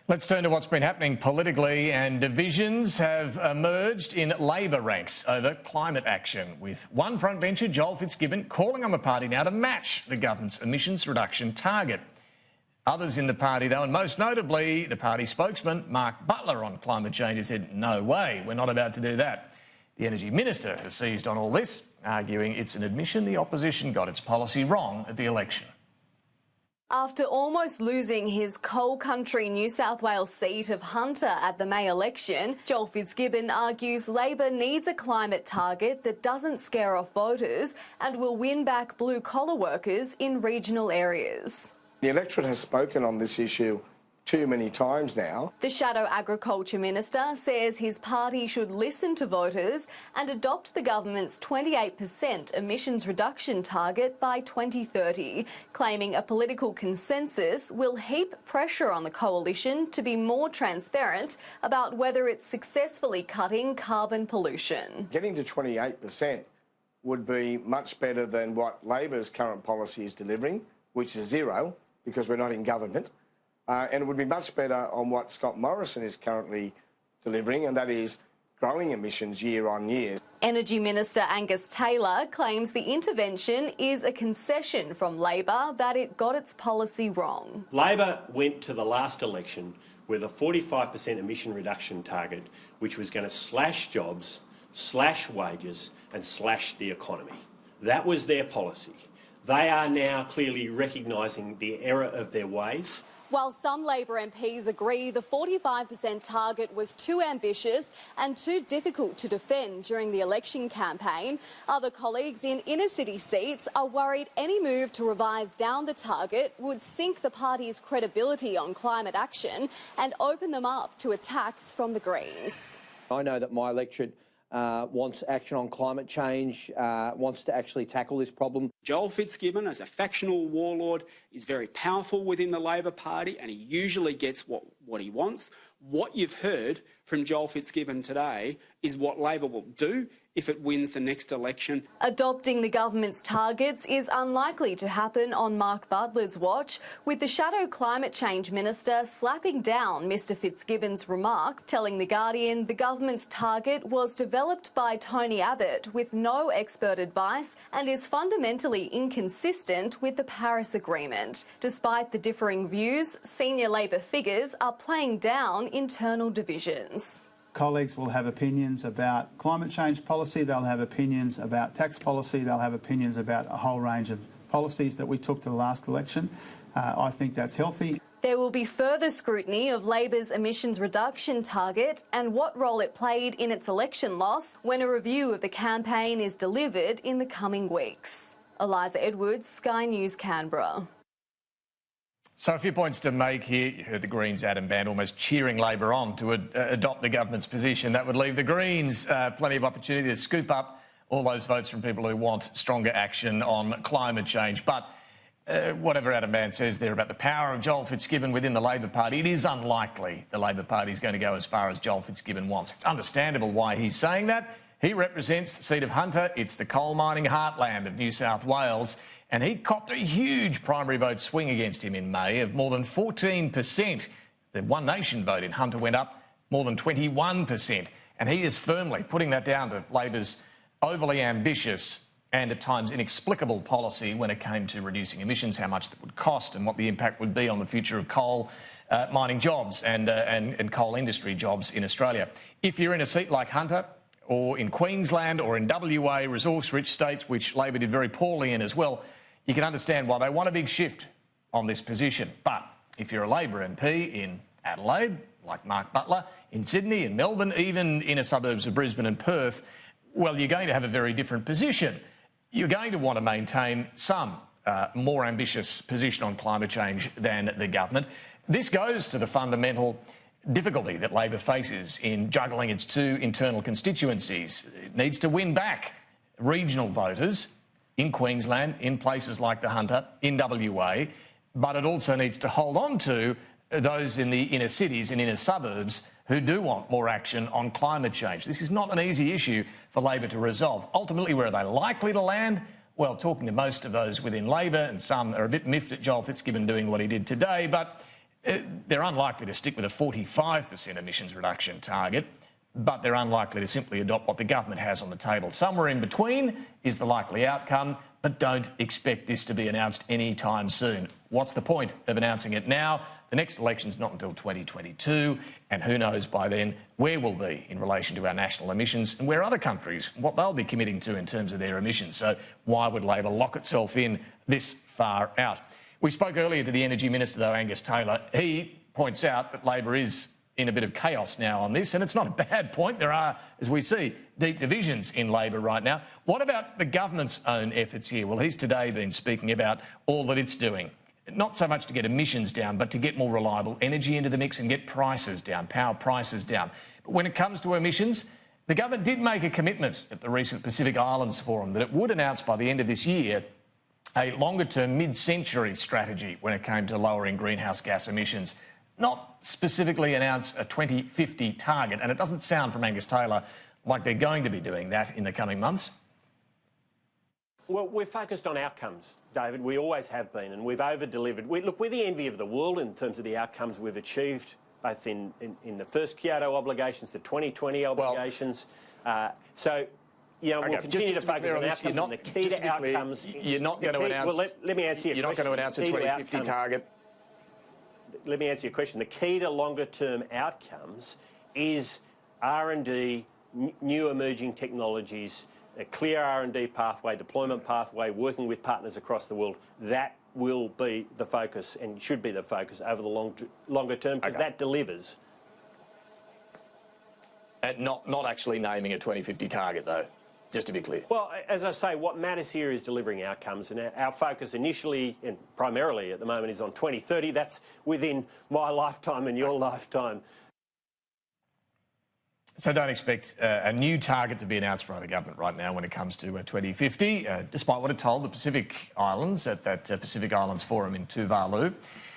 Let's turn to what's been happening politically, and divisions have emerged in Labor ranks over climate action, with one frontbencher, Joel Fitzgibbon, calling on the party now to match the government's emissions reduction target. Others in the party, though, and most notably the party spokesman, Mark Butler, on climate change, has said, no way, we're not about to do that. The Energy Minister has seized on all this, arguing it's an admission the opposition got its policy wrong at the election. After almost losing his coal country New South Wales seat of Hunter at the May election, Joel Fitzgibbon argues Labor needs a climate target that doesn't scare off voters and will win back blue-collar workers in regional areas. The electorate has spoken on this issue too many times now. The Shadow Agriculture Minister says his party should listen to voters and adopt the government's 28% emissions reduction target by 2030, claiming a political consensus will heap pressure on the coalition to be more transparent about whether it's successfully cutting carbon pollution. Getting to 28% would be much better than what Labor's current policy is delivering, which is zero, because we're not in government. And it would be much better on what Scott Morrison is currently delivering, and that is growing emissions year on year. Energy Minister Angus Taylor claims the intervention is a concession from Labor that it got its policy wrong. Labor went to the last election with a 45% emission reduction target, which was going to slash jobs, slash wages and slash the economy. That was their policy. They are now clearly recognising the error of their ways. While some Labor MPs agree the 45% target was too ambitious and too difficult to defend during the election campaign, other colleagues in inner-city seats are worried any move to revise down the target would sink the party's credibility on climate action and open them up to attacks from the Greens. I know that my electorate wants action on climate change, wants to actually tackle this problem. Joel Fitzgibbon, as a factional warlord, is very powerful within the Labor Party and he usually gets what he wants. What you've heard from Joel Fitzgibbon today is what Labor will do if it wins the next election. Adopting the government's targets is unlikely to happen on Mark Butler's watch, with the Shadow Climate Change Minister slapping down Mr Fitzgibbon's remark, telling The Guardian the government's target was developed by Tony Abbott with no expert advice and is fundamentally inconsistent with the Paris Agreement. Despite the differing views, senior Labor figures are playing down internal divisions. Colleagues will have opinions about climate change policy, they'll have opinions about tax policy, they'll have opinions about a whole range of policies that we took to the last election. I think that's healthy. There will be further scrutiny of Labor's emissions reduction target and what role it played in its election loss when a review of the campaign is delivered in the coming weeks. Eliza Edwards, Sky News, Canberra. So a few points to make here. You heard the Greens' Adam Band almost cheering Labor on to adopt the government's position. That would leave the Greens plenty of opportunity to scoop up all those votes from people who want stronger action on climate change. But whatever Adam Band says there about the power of Joel Fitzgibbon within the Labor Party, it is unlikely the Labor Party is going to go as far as Joel Fitzgibbon wants. It's understandable why he's saying that. He represents the seat of Hunter. It's the coal mining heartland of New South Wales. And he copped a huge primary vote swing against him in May of more than 14%. The One Nation vote in Hunter went up more than 21%. And he is firmly putting that down to Labor's overly ambitious and at times inexplicable policy when it came to reducing emissions, how much that would cost and what the impact would be on the future of coal mining jobs and coal industry jobs in Australia. If you're in a seat like Hunter, or in Queensland or in WA, resource-rich states, which Labor did very poorly in as well, you can understand why they want a big shift on this position. But if you're a Labor MP in Adelaide, like Mark Butler, in Sydney, in Melbourne, even inner suburbs of Brisbane and Perth, well, you're going to have a very different position. You're going to want to maintain some more ambitious position on climate change than the government. This goes to the fundamental difficulty that Labor faces in juggling its two internal constituencies. It needs to win back regional voters in Queensland, in places like the Hunter, in WA, but it also needs to hold on to those in the inner cities and inner suburbs who do want more action on climate change. This is not an easy issue for Labor to resolve. Ultimately, where are they likely to land? Well, talking to most of those within Labor, and some are a bit miffed at Joel Fitzgibbon doing what he did today, but They're unlikely to stick with a 45% emissions reduction target, but they're unlikely to simply adopt what the government has on the table. Somewhere in between is the likely outcome, but don't expect this to be announced anytime soon. What's the point of announcing it now? The next election's not until 2022, and who knows by then where we'll be in relation to our national emissions and where other countries, what they'll be committing to in terms of their emissions. So why would Labor lock itself in this far out? We spoke earlier to the Energy Minister, though, Angus Taylor. He points out that Labor is in a bit of chaos now on this, and it's not a bad point. There are, as we see, deep divisions in Labor right now. What about the government's own efforts here? Well, he's today been speaking about all that it's doing, not so much to get emissions down, but to get more reliable energy into the mix and get prices down, power prices down. But when it comes to emissions, the government did make a commitment at the recent Pacific Islands Forum that it would announce by the end of this year a longer-term mid-century strategy when it came to lowering greenhouse gas emissions, not specifically announce a 2050 target. And it doesn't sound from Angus Taylor like they're going to be doing that in the coming months. Well, we're focused on outcomes, David. We always have been, and we've over-delivered. Look, we're the envy of the world in terms of the outcomes we've achieved, both in the first Kyoto obligations, the 2020 obligations. We'll continue to focus on outcomes, and the key to outcomes... You're not going to announce... Well, let me answer your question. You're not going to announce a 2050 target? Let me answer your question. The key to longer-term outcomes is R&D, new emerging technologies, a clear R&D pathway, deployment pathway, working with partners across the world. That will be the focus and should be the focus over the longer term, because that delivers. And not actually naming a 2050 target, though, just to be clear. Well, as I say, what matters here is delivering outcomes, and our focus initially and primarily at the moment is on 2030. That's within my lifetime and your lifetime. So don't expect a new target to be announced by the government right now when it comes to 2050, despite what it told the Pacific Islands at that Pacific Islands Forum in Tuvalu.